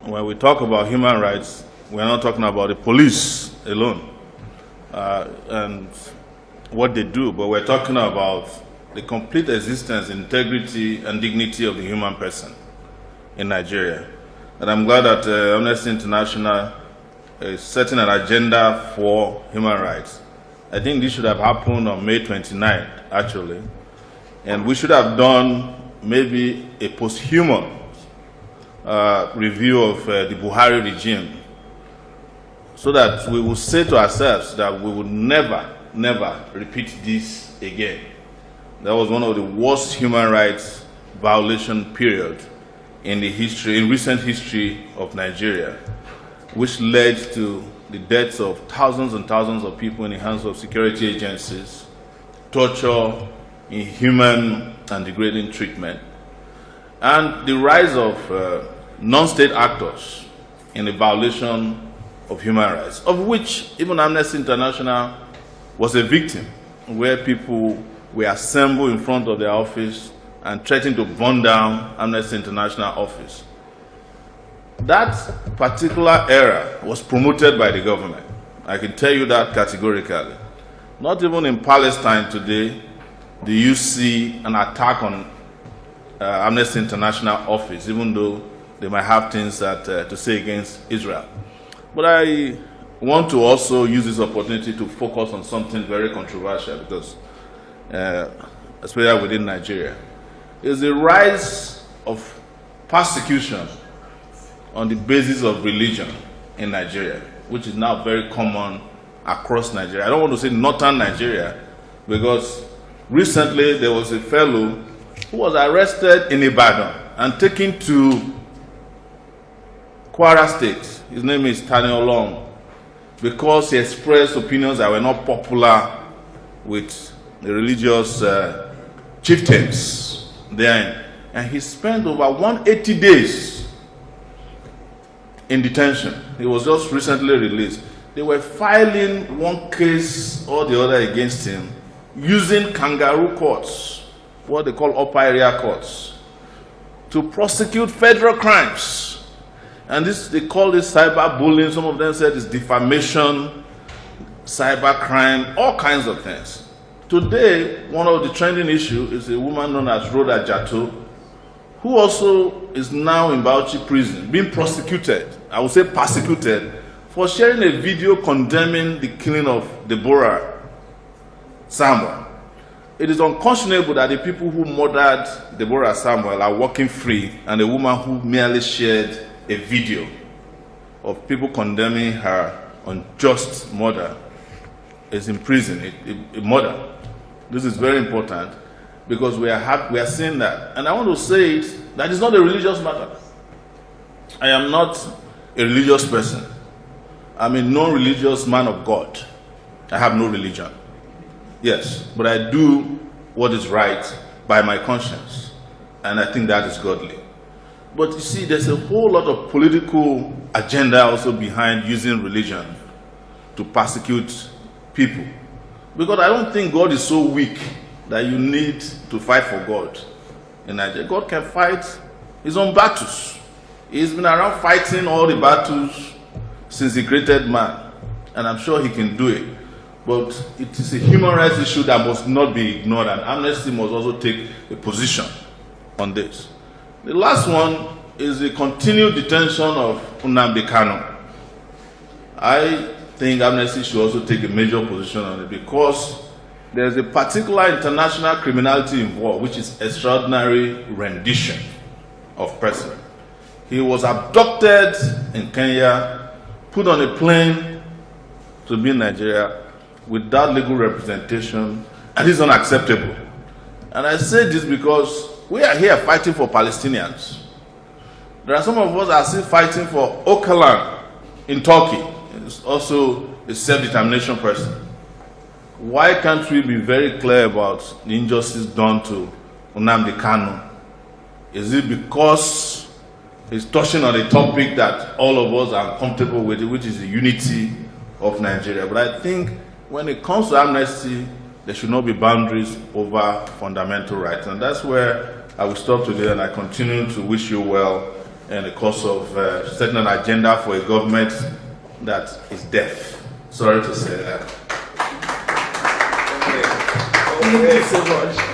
when we talk about human rights, we're not talking about the police alone and what they do, but we're talking about the complete existence, integrity, and dignity of the human person in Nigeria. And I'm glad that Amnesty International is setting an agenda for human rights. I think this should have happened on May 29th, actually. And we should have done maybe a posthumous review of the Buhari regime, so that we will say to ourselves that we will never repeat this again. That was one of the worst human rights violation period in recent history of Nigeria, which led to the deaths of thousands and thousands of people in the hands of security agencies, torture, inhuman and degrading treatment, and the rise of non-state actors in the violation of human rights, of which even Amnesty International was a victim, where people were assembled in front of their office and threatened to burn down Amnesty International office. That particular era was promoted by the government. I can tell you that categorically. Not even in Palestine today do you see an attack on Amnesty International office, even though they might have things to say against Israel. But I want to also use this opportunity to focus on something very controversial, because, especially within Nigeria, is the rise of persecution on the basis of religion in Nigeria, which is now very common across Nigeria. I don't want to say northern Nigeria, because recently there was a fellow who was arrested in Ibadan and taken to Kwara State. His name is Tani Olong, because he expressed opinions that were not popular with the religious chieftains there. And he spent over 180 days in detention. He was just recently released. They were filing one case or the other against him using kangaroo courts, what they call upper area courts, to prosecute federal crimes. And this, they call this cyberbullying. Some of them said it's defamation, cybercrime, all kinds of things. Today, one of the trending issues is a woman known as Rhoda Jato, who also is now in Bauchi prison, being prosecuted, I would say persecuted, for sharing a video condemning the killing of Deborah Samuel. It is unconscionable that the people who murdered Deborah Samuel are walking free, and a woman who merely shared a video of people condemning her unjust murder is in prison, a murder. This is very important, because we are seeing that. And I want to say it, that is not a religious matter. I am not a religious person. I'm a non-religious man of God. I have no religion. Yes, but I do what is right by my conscience, and I think that is godly. But you see, there's a whole lot of political agenda also behind using religion to persecute people. Because I don't think God is so weak that you need to fight for God in Nigeria. God can fight his own battles. He's been around fighting all the battles since he created man, and I'm sure he can do it. But it is a human rights issue that must not be ignored, and Amnesty must also take a position on this. The last one is the continued detention of Nnamdi Kanu. I think Amnesty should also take a major position on it, because there's a particular international criminality involved, which is extraordinary rendition of person. He was abducted in Kenya, put on a plane to be in Nigeria without legal representation, and it's unacceptable. And I say this because we are here fighting for Palestinians. There are some of us that are still fighting for Öcalan in Turkey. It's also a self-determination person. Why can't we be very clear about the injustice done to Nnamdi Kanu? Is it because he's touching on a topic that all of us are uncomfortable with, which is the unity of Nigeria? But I think when it comes to amnesty, there should not be boundaries over fundamental rights. And that's where I will stop today, and I continue to wish you well in the course of setting an agenda for a government that is deaf. Sorry to say that. Thank you so much.